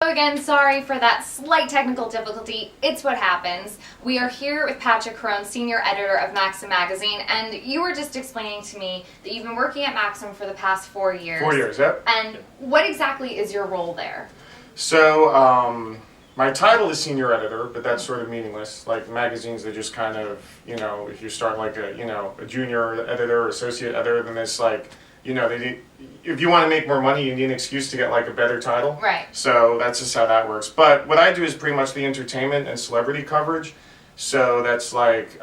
Hello again, sorry for that slight technical difficulty. It's what happens. We are here with Patrick Carone, Senior Editor of Maxim Magazine, and you were just explaining to me that you've been working at Maxim for the past 4 years. 4 years, yep. And what exactly is your role there? So, my title is Senior Editor, but that's sort of meaningless. Like magazines, they just kind of, if you start like a junior editor, associate editor, then it's like, if you want to make more money, you need an excuse to get like a better title. Right. So that's just how that works. But what I do is pretty much the entertainment and celebrity coverage. So that's like,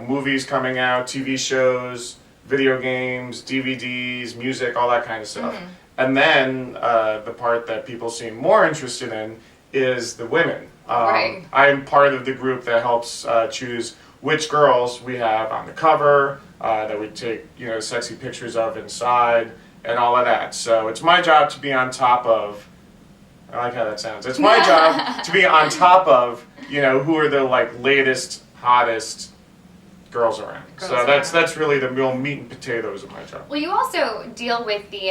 movies coming out, TV shows, video games, DVDs, music, all that kind of stuff. Mm-hmm. And then the part that people seem more interested in is the women. Right. I'm part of the group that helps choose which girls we have on the cover, that we take, sexy pictures of inside, and all of that. So it's my job to be on top of, I like how that sounds, it's my job to be on top of, who are the latest, hottest girls around. So that's really the real meat and potatoes of my job. Well, you also deal with the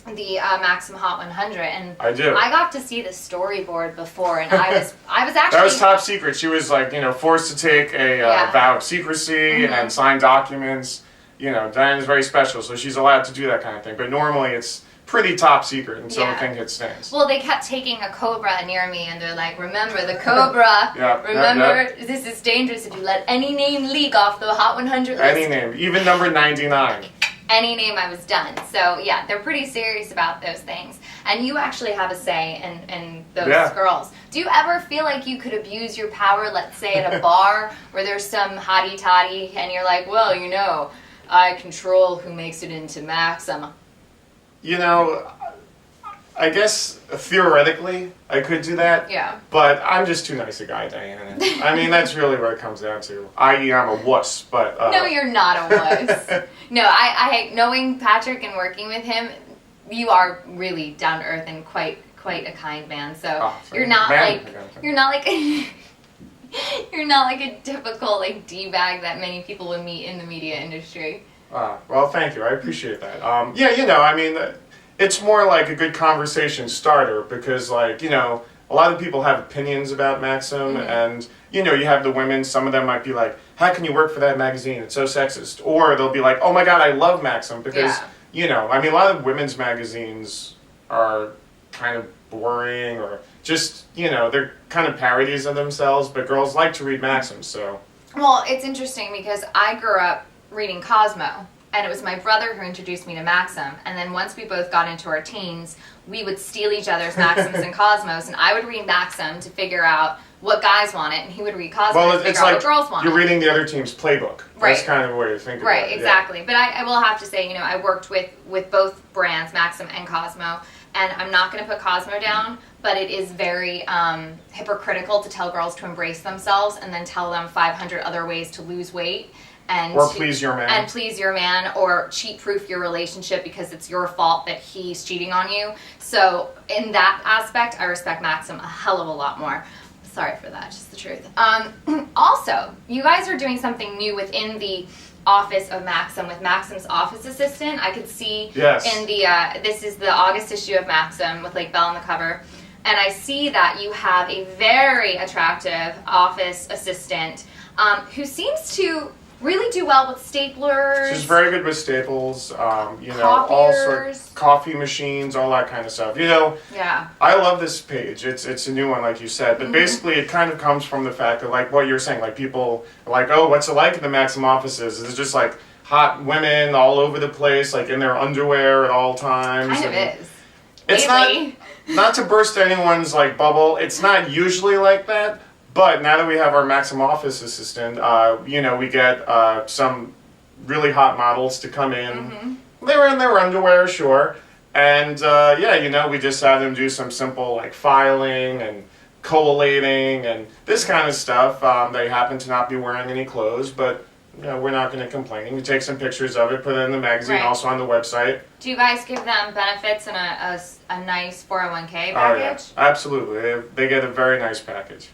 Maxim Hot 100, and I do. I got to see the storyboard before, and I was actually... That was top secret. She was forced to take a vow of secrecy and sign documents. Diana's very special, so she's allowed to do that kind of thing. But normally it's pretty top secret until the thing hits stands. Well, they kept taking a cobra near me, and they're like, remember the cobra. Remember, this is dangerous if you let any name leak off the Hot 100 list. Any name, even number 99. Any name, I was done. So yeah, they're pretty serious about those things. And you actually have a say in those girls. Do you ever feel like you could abuse your power, let's say at a bar where there's some hottie toddy and you're like, well, I control who makes it into Maxim? I guess theoretically I could do that. Yeah. But I'm just too nice a guy, Diana. I mean, that's really what it comes down to. I.e., I'm a wuss, but... No, you're not a wuss. No, I knowing Patrick and working with him, you are really down to earth and quite a kind man. So you're not like a typical D-bag that many people would meet in the media industry. Well, thank you. I appreciate that. It's more like a good conversation starter because, a lot of people have opinions about Maxim, and, you have the women, some of them might be like, how can you work for that magazine? It's so sexist. Or they'll be like, oh my God, I love Maxim because, a lot of women's magazines are kind of boring or just, they're kind of parodies of themselves, but girls like to read Maxim, so. Well, it's interesting because I grew up reading Cosmo. And it was my brother who introduced me to Maxim. And then once we both got into our teens, we would steal each other's Maxims and Cosmos. And I would read Maxim to figure out what guys want it, and he would read Cosmo to figure out what girls want it. You're reading the other team's playbook. Right. That's kind of a way to think about it. Right, exactly. Yeah. But I will have to say, I worked with both brands, Maxim and Cosmo. And I'm not going to put Cosmo down, but it is very hypocritical to tell girls to embrace themselves and then tell them 500 other ways to lose weight. Please your man. And please your man, or cheat-proof your relationship because it's your fault that he's cheating on you. So in that aspect, I respect Maxim a hell of a lot more. Sorry for that, just the truth. Also, you guys are doing something new within the office of Maxim with Maxim's office assistant. I could see in the, this is the August issue of Maxim with Belle on the cover. And I see that you have a very attractive office assistant who seems to really do well with staplers. She's very good with staples, all sorts, coffee machines, all that kind of stuff. Yeah. I love this page. It's a new one, like you said, but basically it kind of comes from the fact that, what you're saying, people are like, oh, what's it like in the Maxim offices? It's just hot women all over the place, in their underwear at all times. Kind of is. It's not to burst anyone's bubble. It's not usually like that. But now that we have our Maxim office assistant, we get some really hot models to come in. They were in their underwear, sure. And, we just have them do some simple, filing and collating and this kind of stuff. They happen to not be wearing any clothes, but, we're not going to complain. We take some pictures of it, put it in the magazine, also on the website. Do you guys give them benefits and a nice 401k package? Oh, yeah. Absolutely. They get a very nice package.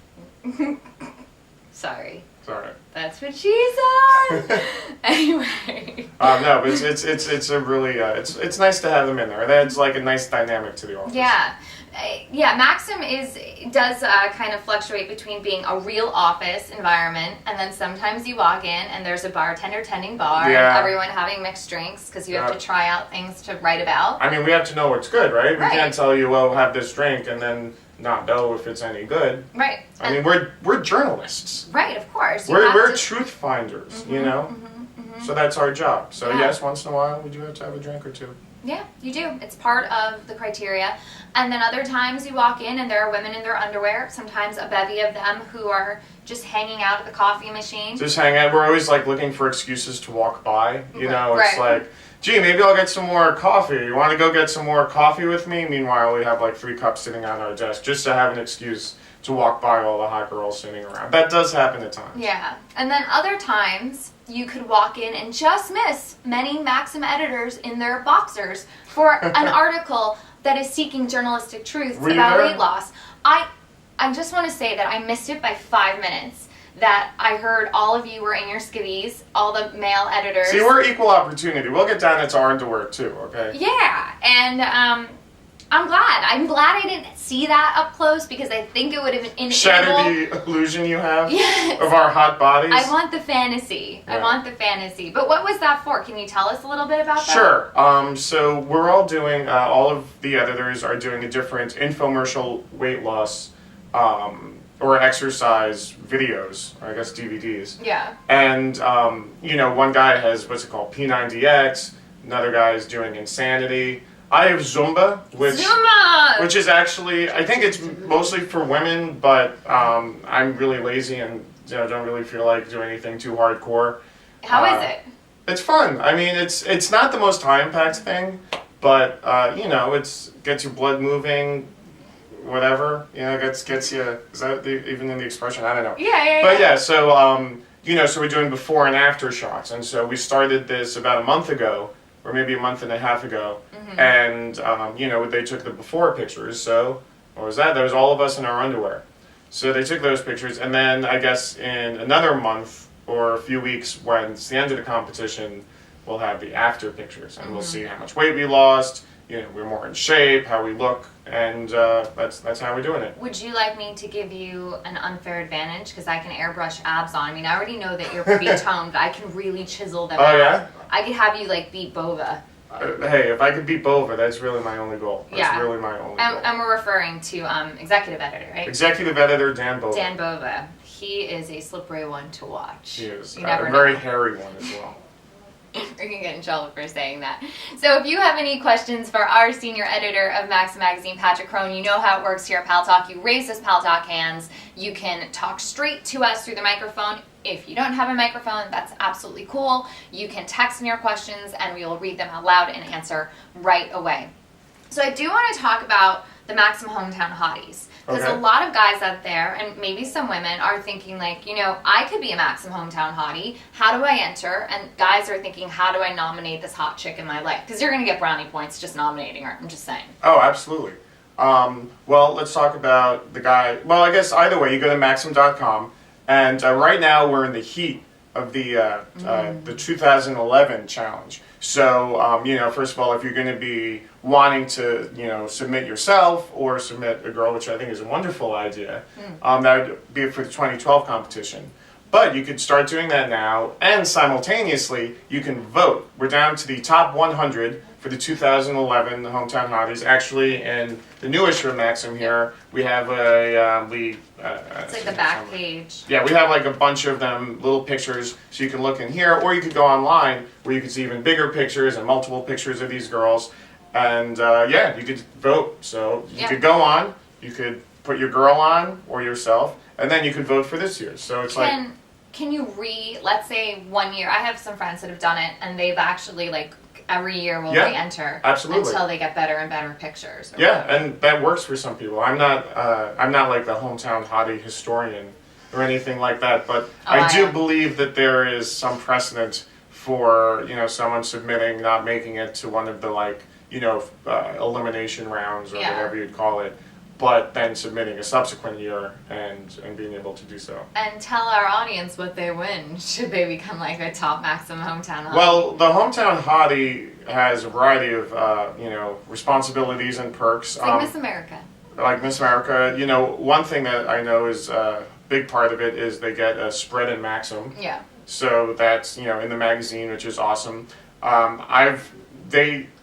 Sorry. Sorry. That's what she said. Anyway. No, but it's a really it's nice to have them in there. That's a nice dynamic to the office. Yeah. Yeah, Maxim does kind of fluctuate between being a real office environment, and then sometimes you walk in and there's a bartender tending bar, and everyone having mixed drinks because you have to try out things to write about. I mean, we have to know what's good, right? We can't tell you, well, have this drink, and then not know if it's any good. Right. I mean, we're journalists. Right, of course. We're truth finders, you know? So that's our job. So yes, once in a while we do have to have a drink or two. Yeah, you do. It's part of the criteria. And then other times you walk in and there are women in their underwear, sometimes a bevy of them who are just hanging out at the coffee machine. Just hang out. We're always like looking for excuses to walk by. You know, it's like, gee, maybe I'll get some more coffee. You want to go get some more coffee with me? Meanwhile, we have like 3 cups sitting on our desk just to have an excuse to walk by all the hot girls sitting around. That does happen at times. Yeah. And then other times you could walk in and just miss many Maxim editors in their boxers for an article that is seeking journalistic truths about weight loss. I just want to say that I missed it by 5 minutes. That I heard all of you were in your skivvies, all the male editors. See, we're equal opportunity. We'll get down into our underwear too, okay? Yeah, and I'm glad. I'm glad I didn't see that up close because I think it would have enabled... Shattered the illusion you have of our hot bodies. I want the fantasy. Yeah. I want the fantasy. But what was that for? Can you tell us a little bit about that? Sure. So we're all doing, all of the editors are doing a different infomercial weight loss or exercise videos, or I guess DVDs. Yeah. And, you know, one guy has, what's it called, P90X, another guy is doing Insanity. I have Zumba, which is actually, I think it's mostly for women, but I'm really lazy and don't really feel like doing anything too hardcore. How is it? It's fun. I mean, it's not the most high-impact thing, but, you know, it gets your blood moving, whatever. You know, gets you, is that even in the expression? I don't know. Yeah. But yeah, so, you know, so we're doing before and after shots. And so we started this about a month ago, or maybe a month and a half ago. And, you know, they took the before pictures. So what was that? That was all of us in our underwear. So they took those pictures. And then I guess in another month or a few weeks, when it's the end of the competition, we'll have the after pictures. And we'll see how much weight we lost. You know, we're more in shape, how we look, and that's how we're doing it. Would you like me to give you an unfair advantage? Because I can airbrush abs on. I mean, I already know that you're pretty toned, but I can really chisel them out. Oh, yeah? I could have you, like, beat Bova. Hey, if I could beat Bova, that's really my only goal. That's really my only goal. And we're referring to executive editor, right? Executive editor Dan Bova. Dan Bova. He is a slippery one to watch. He is. You never a know. very hairy one as well. We're going to get in trouble for saying that. So if you have any questions for our senior editor of Maxim Magazine, Patrick Carone, you know how it works here at Paltalk. You raise those Paltalk hands. You can talk straight to us through the microphone. If you don't have a microphone, that's absolutely cool. You can text in your questions and we will read them out loud and answer right away. So I do want to talk about the Maxim Hometown Hotties. Because a lot of guys out there, and maybe some women, are thinking like, you know, I could be a Maxim Hometown Hottie. How do I enter? And guys are thinking, how do I nominate this hot chick in my life? Because you're going to get brownie points just nominating her. I'm just saying. Oh, absolutely. Well, let's talk about the guy. Well, I guess either way, you go to Maxim.com. And right now we're in the heat of the 2011 challenge. So, you know, first of all, if you're going to be wanting to, you know, submit yourself or submit a girl, which I think is a wonderful idea, that would be for the 2012 competition. But you could start doing that now, and simultaneously, you can vote. We're down to the top 100 for the 2011 Hometown Hotties. Actually, in the new issue of Maxim here, we have it's like the back page. Yeah, we have like a bunch of them, little pictures, so you can look in here, or you could go online, where you can see even bigger pictures and multiple pictures of these girls. And yeah, you could vote. So you could go on, you could put your girl on, or yourself, and then you could vote for this year. So it's Can you let's say 1 year, I have some friends that have done it, and they've actually, like, every year will they enter until they get better and better pictures. Yeah, and that works for some people. I'm not like the Hometown Hottie historian or anything like that, but I do believe that there is some precedent for, you know, someone submitting, not making it to one of the, like, you know, elimination rounds or whatever you'd call it, but then submitting a subsequent year and being able to do so. And tell our audience what they win, should they become like a top Maxim Hometown Hottie. Well, the Hometown Hottie has a variety of, you know, responsibilities and perks. It's like Miss America. like Miss America, you know, one thing that I know is a big part of it is they get a spread in Maxim. Yeah. So that's, you know, in the magazine, which is awesome.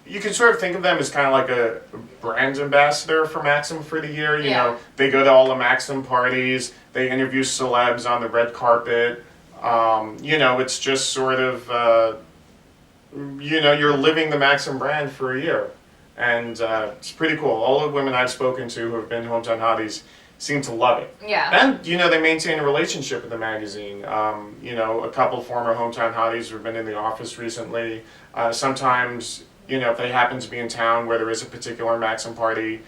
You can sort of think of them as kind of like a brand ambassador for Maxim for the year. You know, they go to all the Maxim parties, they interview celebs on the red carpet. You know, it's just sort of, you know, you're living the Maxim brand for a year. And it's pretty cool. All the women I've spoken to who have been Hometown Hotties seem to love it. Yeah. And, you know, they maintain a relationship with the magazine. You know, a couple former Hometown Hotties who've been in the office recently. Sometimes, you know, if they happen to be in town where there is a particular Maxim party,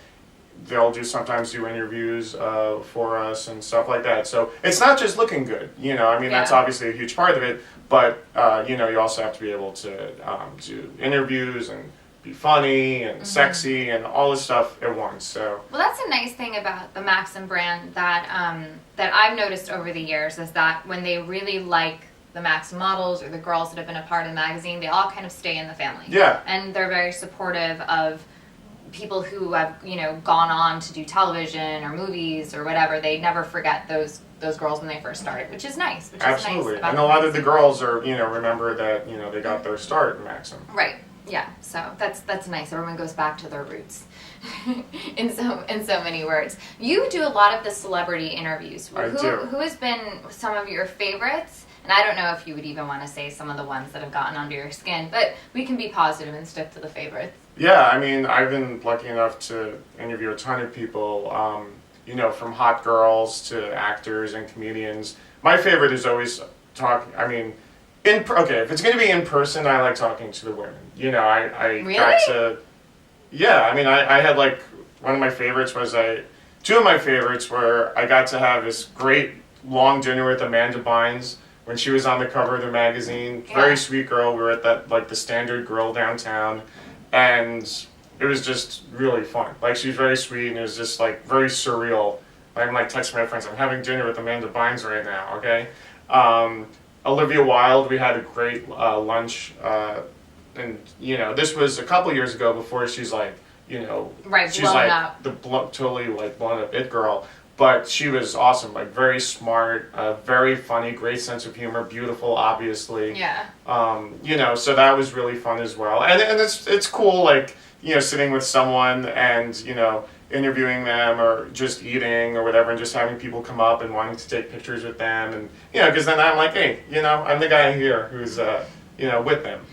they'll sometimes do interviews for us and stuff like that. So it's not just looking good, you know. I mean, that's obviously a huge part of it, but you know, you also have to be able to do interviews and be funny and sexy and all this stuff at once. So well, that's a nice thing about the Maxim brand that that I've noticed over the years is that when they really like the Maxim models or the girls that have been a part of the magazine, they all kind of stay in the family. Yeah. And they're very supportive of people who have, you know, gone on to do television or movies or whatever. They never forget those girls when they first started, which is nice. Absolutely. Nice about and a lot of the girls are, you know, remember that, you know, they got their start in Maxim. Right. Yeah. So that's nice. Everyone goes back to their roots. in so many words. You do a lot of the celebrity interviews. I do. Who has been some of your favorites? And I don't know if you would even want to say some of the ones that have gotten under your skin, but we can be positive and stick to the favorites. Yeah, I mean, I've been lucky enough to interview a ton of people, you know, from hot girls to actors and comedians. My favorite is always talking, I mean, okay, if it's going to be in person, I like talking to the women. You know, I really? got to, yeah, I mean, I had like, one of my favorites was two of my favorites were I got to have this great long dinner with Amanda Bynes when she was on the cover of the magazine. Very sweet girl. We were at that, like, the Standard Grill downtown. And it was just really fun. Like, she was very sweet, and it was just, like, very surreal. I'm, like, texting my friends, I'm having dinner with Amanda Bynes right now, okay? Olivia Wilde, we had a great lunch. And, you know, this was a couple years ago before she's, like, you know... Right, she's, blown like, up. Totally, like, blown up it girl. But she was awesome, like very smart, very funny, great sense of humor, beautiful, obviously. Yeah. You know, so that was really fun as well. And it's cool, like, you know, sitting with someone and, you know, interviewing them or just eating or whatever and just having people come up and wanting to take pictures with them. And, you know, because then I'm like, hey, you know, I'm the guy here who's, you know, with them.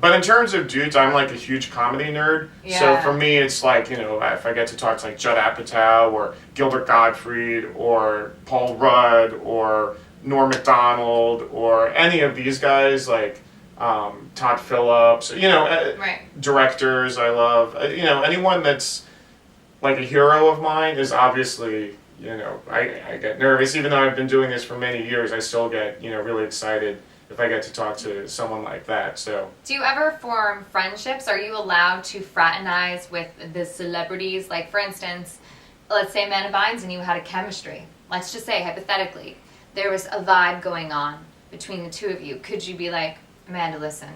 But in terms of dudes, I'm like a huge comedy nerd. Yeah. So for me, it's like, you know, if I get to talk to like Judd Apatow or Gilbert Gottfried or Paul Rudd or Norm Macdonald or any of these guys, like Todd Phillips, you know, directors I love. You know, anyone that's like a hero of mine is obviously, you know, I get nervous. Even though I've been doing this for many years, I still get, you know, really excited if I get to talk to someone like that. So do you ever form friendships? Are you allowed to fraternize with the celebrities? Like, for instance, let's say Amanda Bynes and you had a chemistry. Let's just say, hypothetically, there was a vibe going on between the two of you. Could you be like, Amanda, listen,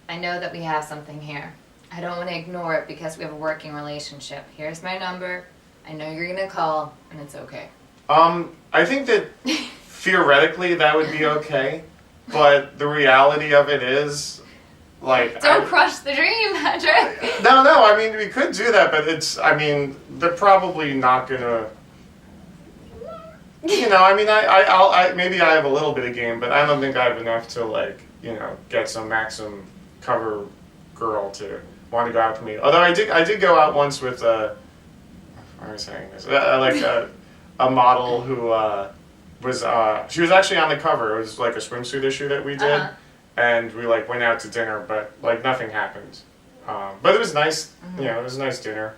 I know that we have something here. I don't want to ignore it because we have a working relationship. Here's my number. I know you're going to call, and it's okay. I think that theoretically that would be okay. But the reality of it is, like... Don't crush the dream, Patrick! No, I mean, we could do that, but it's, I mean, they're probably not gonna... You know, I mean, I maybe I have a little bit of game, but I don't think I have enough to, like, you know, get some Maxim cover girl to want to go out with me. Although I did go out once with, why am I saying this? A model who, she was actually on the cover. It was like a swimsuit issue that we did, and we like went out to dinner, but like nothing happened. But it was nice. You know, it was a nice dinner.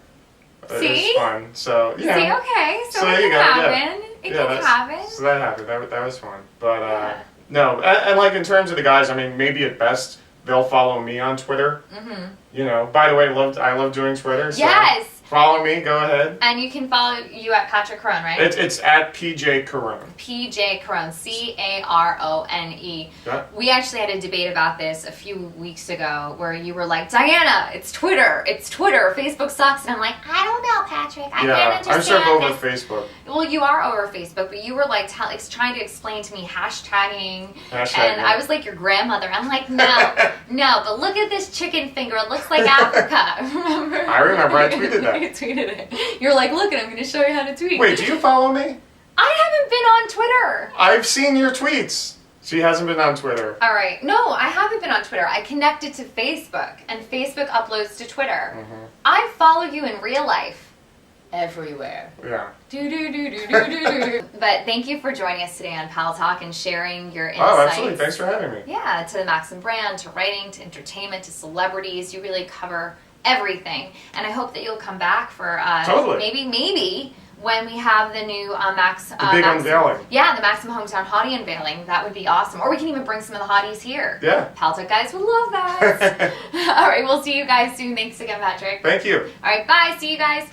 See? It was fun. So yeah. See, okay, so it can happen. It can happen. So that happened. That was fun. But no, and like in terms of the guys, I mean, maybe at best they'll follow me on Twitter. You know. By the way, I love doing Twitter. So. Yes. Follow me, go ahead. And you can follow you at Patrick Carone, right? It's at PJ Carone. PJ Carone, Carone. Yeah. We actually had a debate about this a few weeks ago where you were like, Diana, it's Twitter, Facebook sucks. And I'm like, I don't know, Patrick, I can't understand I'm sort of over this. Facebook. Well, you are over Facebook, but you were like trying to explain to me hashtagging. Hashtag, and yeah. I was like your grandmother. I'm like, no, but look at this chicken finger. It looks like Africa. Remember? I remember, I tweeted that. You tweeted it. You're like, look, I'm going to show you how to tweet. Wait, do you follow me? I haven't been on Twitter. I've seen your tweets. She hasn't been on Twitter. All right. No, I haven't been on Twitter. I connected to Facebook, and Facebook uploads to Twitter. Mm-hmm. I follow you in real life. Everywhere. Yeah. But thank you for joining us today on Paltalk and sharing your insights. Oh, absolutely. Thanks for having me. Yeah, to the Maxim brand, to writing, to entertainment, to celebrities. You really cover everything. And I hope that you'll come back for Totally. maybe when we have the new The big unveiling. Yeah, the Maxim Hometown Hottie unveiling. That would be awesome. Or we can even bring some of the hotties here. Yeah. Paltalk guys would love that. All right, we'll see you guys soon. Thanks again, Patrick. Thank you. All right, bye. See you guys.